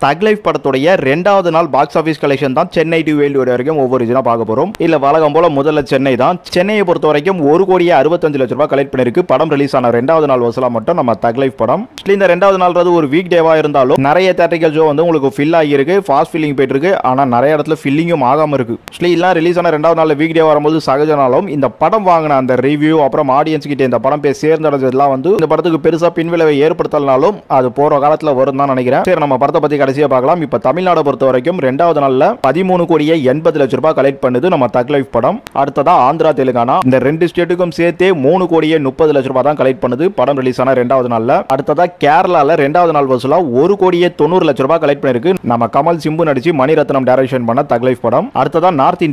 தக் லைஃப் படத்துடைய ரெண்டாவது நாள் பாக்ஸ் ஆஃபீஸ் கலெக்ஷன் தான் சென்னை டு வேல்டு வரைக்கும் ஒவ்வொரு இதுனா பார்க்க போறோம். இல்ல வழக்கம் போல முதல்ல சென்னை தான். சென்னையை பொறுத்த வரைக்கும் 1,65,00,000 கலெக்ட் பண்ணிருக்கு. படம் ரிலீஸ் ஆன ரெண்டாவது நாள் வசூலா மட்டும் நம்ம தக் லைஃப் படம். இந்த ரெண்டாவது நாள்ன்றது ஒரு வீக் டேவா இருந்தாலும் நிறைய தியேட்டரிக்கல் ஷோ வந்து உங்களுக்கு ஃபில் ஆகியிருக்கு, ஃபாஸ்ட் ஃபில்லிங் போயிட்டு இருக்கு. ஆனா நிறைய இடத்துல ஃபில்லிங்கும் ஆகாம இருக்கு. எல்லாம் ரிலீஸ் ஆன ரெண்டாவது நாள் வீக் டே வரும்போது சகஜனாலும் இந்த படம் வாங்கின அந்த ரிவ்யூ அப்புறம் ஆடியன்ஸ் கிட்ட இந்த படம் போய் சேர்ந்தடைஞ்சதெல்லாம் வந்து இந்த படத்துக்கு பெருசா பின்விளைவை ஏற்படுத்தலனாலும் அது போற காலத்துல வரும் தான் நினைக்கிறேன். சரி, நம்ம படத்தை பத்தி கடைசியா பார்க்கலாம். இப்ப தமிழ்நாடு பொறுத்த வரைக்கும் ரெண்டாவது நாள்ல 13,80,00,000 கலெக்ட் பண்ணுது நம்ம தக் லைஃப் படம். அடுத்ததா ஆந்திரா, தெலுங்கானா இந்த ரெண்டு ஸ்டேட்டுக்கும் சேர்த்தே 3,30,00,000 தான் கலெக்ட் பண்ணுது படம் ரிலீஸ் ஆன ரெண்டாவது நாள்ல. அடுத்ததா கேரளால ரெண்டாவது நாள் வசூலா 1,90,00,000 கலெக்ட் பண்ணிருக்கு. நம்ம கமல் சிம்பு நடிச்சு மணிரத்னம் டைரக்ஷன் பண்ண தக் லைஃப் படம். அடுத்ததா நார்த்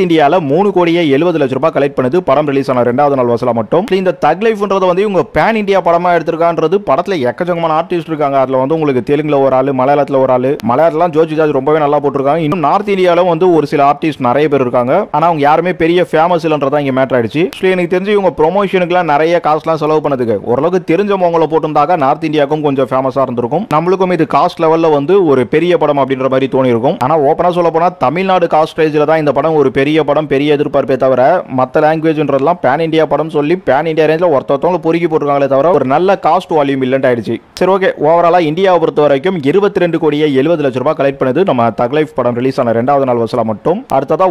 இந்தியால 3,70,00,000 கலெக்ட் பண்ணுது படம் ரிலீஸ் ஆன ரெண்டாவது நாள் வசூலா மட்டும். இந்த தக் லைஃப்ன்றது வந்து இவங்க பேன் இந்தியா படமா எடுத்திருக்கான்றது படத்துல எக்கச்சக்கமான ஆர்டிஸ்ட் இருக்காங்க. அதுல வந்து உங்களுக்கு தெலுங்குல ஒரு ஆளு, மலையாளத்துல ஒரு ஆளு. மலையாளம் ஜோஜி ஜார்ஜ் ரொம்பவே நல்லா போட்டிருக்காங்க. இன்னும் நார்த் இந்தியால வந்து ஒரு சில ஆர்டிஸ்ட் நிறைய பேர் இருக்காங்க. ஆனா அவங்க யாருமே பெரிய ஃபேமஸ் இல்லன்றதா இங்க மேட்டர் ஆயிடுச்சு. எனக்கு தெரிஞ்சு இவங்க ப்ரொமோஷனுக்குலாம் நிறைய காசுலாம் செலவு பண்ணதுக்கு ஓரளவுக்கு தெரிஞ்சவங்கள போட்டிருந்தாக்க நார்த் இந்தியாவுக்கும் கொஞ்சம் ஃபேமஸா இருந்திருக்கும். நம்மளுக்கும் இது காஸ்ட் லெவல்ல வந்து ஒரு பெரிய படம் அப்படின்ற மாதிரி தோணி இருக்கும். ஆனா ஓப்பனா சொல்ல போனா தமிழ்நாடு காஸ்ட் ரேஞ்சில தான் இந்த படம் ஒரு பெரிய படம், பெரிய எதிர்பார்ப்பே தவிர மத்த லாங்குவேஜ்ன்றதெல்லாம் பேன் இந்தியா படம் சொல்லி பேன் இந்தியா ரேஞ்சில ஒருத்தவங்க பொறுக்கி போட்டுருக்காங்களே தவிர ஒரு நல்ல காஸ்ட் வால்யூம் இல்லைன்னு ஆயிடுச்சு. சரி, ஓகே. ஓவராலா இந்தியாவை பொறுத்த வரைக்கும் 22,70,00,000 கலெக்ட் பண்ணுது நம்ம தக் லைஃப் படம் ரிலீஸ் ஆன ரெண்டாவது நாள் வசூலா மட்டும். அடுத்ததா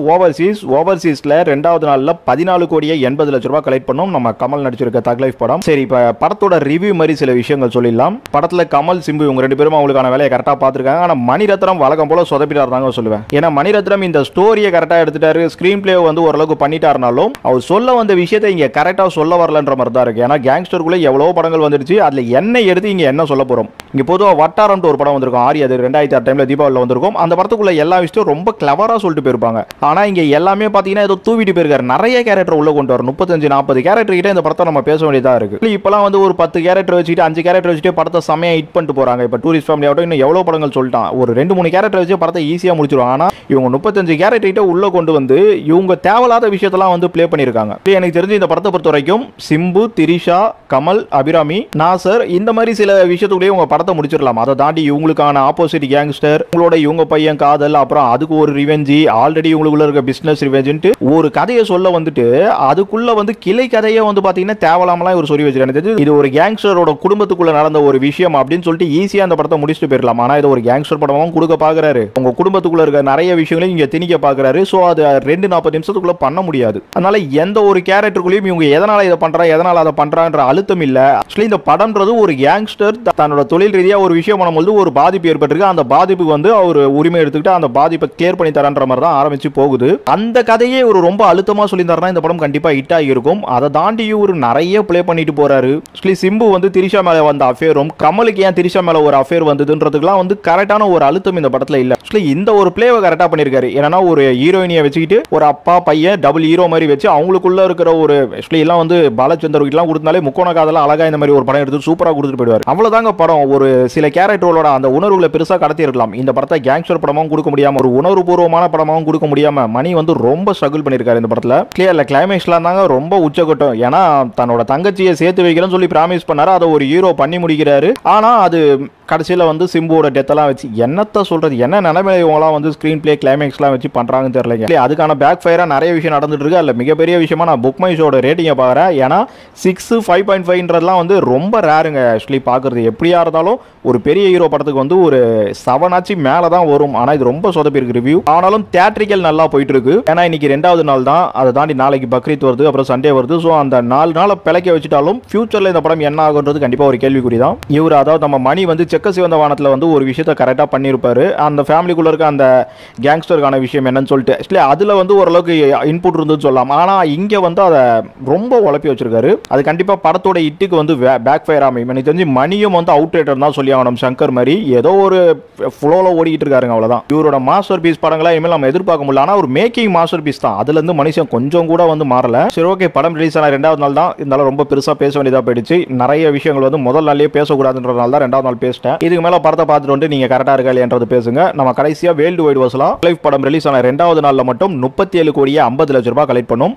ஓவர்சீஸ்ல ரெண்டாவது நாள்ல 14,80,00,000 கலெக்ட் பண்ணும் நம்ம கமல் நடிச்சிருக்க தக் லைஃப் படம். சரி, இப்ப படத்தோட ரிவ்யூ மாதிரி சில விஷயங்கள் சொல்லிடலாம். படத்துல கமல், சிம்பு இவங்க ரெண்டு பேரும் அவங்களுக்கான வேலையை கரெக்டா பாத்துருக்காங்க. ஆனா மணிரத்னம் வழக்கம் போல சொதப்பிட்டார் தாங்க சொல்லுவேன். ஏன்னா மணிரத்னம் இந்த ஸ்டோரியை கரெக்டா எடுத்துட்டாரு, ஸ்கிரீன் பிளே வந்து ஓரளவுக்கு பண்ணிட்டாருனாலும் அவர் சொல்ல வந்த விஷயத்தை இங்க கரெக்டா சொல்ல வரலன்ற மாதிரி தான் இருக்கு. ஏன்னா கேங்ஸ்டருக்குள்ள எவ்வளவு படங்கள் வந்துருச்சு, அதுல என்ன எடுத்து இங்க என்ன சொல்ல போறோம். இங்க பொதுவா வட்டாரம் ஒரு படம் வந்திருக்கும், ஆரி, அது 2006 டைம்ல தீபாவளில வந்திருக்கும். அந்த படத்துக்குள்ள எல்லா விஷயத்தையும் ரொம்ப கிளவரா சொல்லிட்டு போயிருப்பாங்க. ஆனா இங்க எல்லாமே பாத்தீங்கன்னா ஏதோ தூவிட்டு போயிருக்காரு. நிறைய கேரக்டர் உள்ள கொண்டு வர 35-40 கேரக்டர் கிட்ட இந்த படத்தை நம்ம பேச வேண்டியதா இருக்கு. இப்பெல்லாம் வந்து ஒரு 10 கேரக்டர் வச்சுட்டு 5 கேரக்டர் வச்சுட்டு படத்தை செமையா ஹிட் பண்ணிட்டு போறாங்க. இப்ப டூரிஸ்ட் ஃபேமிலி ஆகட்டும், இன்னும் எவ்வளவு படங்கள் சொல்லிட்டான், ஒரு 2-3 கேரக்டர் வச்சு படத்தை ஈஸியா முடிச்சிருவாங்க. ஆனா இவங்க 35 கேரக்டர் கிட்ட உள்ள கொண்டு வந்து இவங்க தேவையில்லாத விஷயத்தெல்லாம் வந்து பிளே பண்ணிருக்காங்க. எனக்கு தெரிஞ்சு இந்த படத்தை பொறுத்த வரைக்கும் சிம்பு, திரிஷா, கமல், அபிராமி, நாசர் இந்த மாதிரி சில விஷயத்துக்குள்ளேயே உங்க படத்தை முடிச்சிடலாம். அதை தாண்டி இவங்களுக்கான ஆப்போசிட் கேங்ஸ்டர், உங்களோட இவங்க பையன் காதல், அப்புறம் அதுக்கு ஒரு ரிவெஞ்சி, ஆல்ரெடி இவங்களுக்குள்ள இருக்க பிசினஸ் ரிவெஞ்சுட்டு ஒரு கதையை சொல்ல வந்துட்டு அதுக்குள்ள வந்து கிளை கதையை வந்து பாத்தீங்கன்னா தேவலாமலாம் இவர் சொல்லி வச்சிருக்காரு. இது ஒரு கேங்ஸ்டரோட குடும்பத்துக்குள்ள நடந்த ஒரு விஷயம் அப்படின்னு சொல்லிட்டு ஈஸியா அந்த படத்தை முடிச்சுட்டு போயிடலாம். ஆனா இது ஒரு கேங்ஸ்டர் படமாவும் கொடுக்க பாக்குறாரு. உங்க குடும்பத்துக்குள்ள இருக்க நிறைய விஷயங்களையும் இங்க திணிக்க பாக்குறாரு. சோ அது 2-40 நிமிஷத்துக்குள்ள பண்ண முடியாது. அதனால எந்த ஒரு கேரக்டருக்குள்ளேயும் இவங்க எதனால இதை பண்றா, எதனால அதை பண்றான்ற அழுத்தம் இல்ல. இந்த படம்ன்றது ஒரு கேங்ஸ்டர் தன்னோட தொழில் ரீதியா ஒரு விஷயம் பண்ணும்போது ஒரு பாதிப்பு ஏற்பட்டிருக்கு. அந்த பாதிப்புக்கு வந்து அவர் உரிமை எடுத்துக்கிட்டு அந்த பாதிப்பை கிளியர் பண்ணி தரன்ற மாதிரி தான் ஆரம்பிச்சு போகுது. அந்த கதையே ஒரு ரொம்ப அழுத்தமா சொல்லியிருந்தாருன்னா இந்த படம் கண்டிப்பா ஹிட் ஆகிருக்கும். அதை தாண்டி ஒரு நிறைய பிளே பண்ணிட்டு போறாரு. சிம்பு வந்து திரிஷா மேல வந்த அஃபேரும், கமலுக்கு ஏன் திரிஷா மேல ஒரு அஃபேர் வந்ததுன்றதுக்குலாம் வந்து கரெக்டான ஒரு அழுத்தம் இந்த படத்துல இல்ல. இந்த ஒரு பிளேவை கரெக்டா பண்ணிருக்காரு. ஏன்னா ஒரு ஹீரோயினியை வச்சுக்கிட்டு ஒரு அப்பா பையன் டபுள் ஹீரோ மாதிரி வச்சு அவங்களுக்குள்ள இருக்கிற ஒரு எல்லாம் வந்து பாலச்சந்தர் எல்லாம் கொடுத்தாலே முக்கோண காதல அழகா இந்த மாதிரி ஒரு படம் எடுத்து சூப்பரா கொடுத்துட்டு போயிடுவார். அவ்வளவுதாங்க படம். ஒரு சில கேரக்டரோட அந்த உணர்வுகளை பெருசா கடத்தி இருக்கலாம். இந்த படத்தை கேங்ஸ்டர் படமாவும் கொடுக்க முடியாம ஒரு உணர்வு பூர்வமான படமாவும் கொடுக்க முடியாம மணி வந்து ரொம்ப ஸ்ட்ரகிள் பண்ணிருக்காரு இந்த படத்துல. கிளியர்ல கிளைமேக்ஸ்லாம் தாங்க ரொம்ப உச்சகட்டம். ஏனா தன்னோட தங்கச்சியை சேர்த்து வைக்கிறேன்னு சொல்லி பிராமிஸ் பண்ணாரு. அதை ஒரு ஹீரோ பண்ணி முடிக்கிறாரு. ஆனா அது கடைசியில வந்து சிம்புவோட டெத் எல்லாம் வச்சு என்னத்த சொல்றது, என்ன நிலைமையில இவங்கலாம் வந்து ஸ்கிரீன் பிளே கிளைமேக்ஸ்லாம் வச்சு பண்றாங்கன்னு தெரியல. அதுக்கான பேக் ஃபயரா நிறைய விஷயம் நடந்துட்டு இருக்கு. அதுல மிகப்பெரிய விஷயமா நான் புக் மை ஷோட ரேட்டிங்கை பாக்குறேன். ஏன்னா 6, 5.5ன்றதுலாம் வந்து ரொம்ப ரேருங்க ஆக்சுவலி பாக்குறது. எப்படியா இருந்தாலும் ஒரு பெரிய ஹீரோ படத்துக்கு வந்து ஒரு 7 ஆச்சு மேல தான் வரும். ஆனா இது ரொம்ப சொதப்பி இருக்கு ரிவ்யூ. ஆனாலும் தியேட்டரிக்கல் நல்லா போயிட்டு இருக்கு. ஏன்னா இன்னைக்கு ரெண்டாவது நாள் தான். அதை தாண்டி நாளைக்கு பக்ரீத் வருது, அப்புறம் சண்டே வருது. ஸோ அந்த 4 நாளை பிழைக்க வச்சுட்டாலும் ஃபியூச்சர்ல இந்த படம் என்ன ஆகுன்றது கண்டிப்பா ஒரு கேள்விக்குறி தான். இவர் அதாவது நம்ம மணி வந்து செக்க சிவந்த வானத்துல வந்து ஒரு விஷயத்தை கரெக்டா பண்ணிருப்பாரு. அந்த ஃபேமிலிக்குள்ள இருக்க அந்த கேங்ஸ்டருக்கான விஷயம் என்னன்னு சொல்லிட்டு அதுல வந்து ஓரளவுக்கு இன்புட் இருந்துன்னு சொல்லலாம். ஆனா இங்க வந்து அதை ரொம்ப உழப்பி வச்சிருக்காரு. அது கண்டிப்பா படத்தோட இட்டுக்கு வந்து பேக் ஃபயர் அமையும். எனக்கு தெரிஞ்சு மணியும் வந்து அவுட் ரேட்டர் தான் சொல்லி ஆகணும். சங்கர் மாதிரி ஏதோ ஒரு ஃப்ளோல ஓடிக்கிட்டு இருக்காருங்க, அவ்வளவுதான். இவரோட மாஸ்டர் பீஸ் படங்களா இனிமேல் நம்ம எதிர்பார்க்க முடியல. ஆனா ஒரு மேக்கிங் மாஸ்டர் பீஸ் தான். அதுல இருந்து மனுஷன் கொஞ்சம் கூட வந்து மாறல. சரி, ஓகே. படம் ரிலீஸ் ஆன ரெண்டாவது நாள் தான். இருந்தாலும் ரொம்ப பெருசா பேச வேண்டியதா போயிடுச்சு. நிறைய விஷயங்கள் வந்து முதல் நாள்லயே பேசக்கூடாதுன்றதுனால தான் ரெண்டாவது நாள் பேசிட்டேன். இதுக்கு மேல படத்தை பார்த்துட்டு வந்து நீங்க கரெக்டா இருக்கா இல்லையன்றது பேசுங்க. நம்ம கடைசியா வேர்ல்டு வைட் வசூலா லைஃப் படம் ரிலீஸ் ஆன ரெண்டாவது நாள்ல மட்டும் 37,50,00,000 கலெக்ட் பண்ணும்.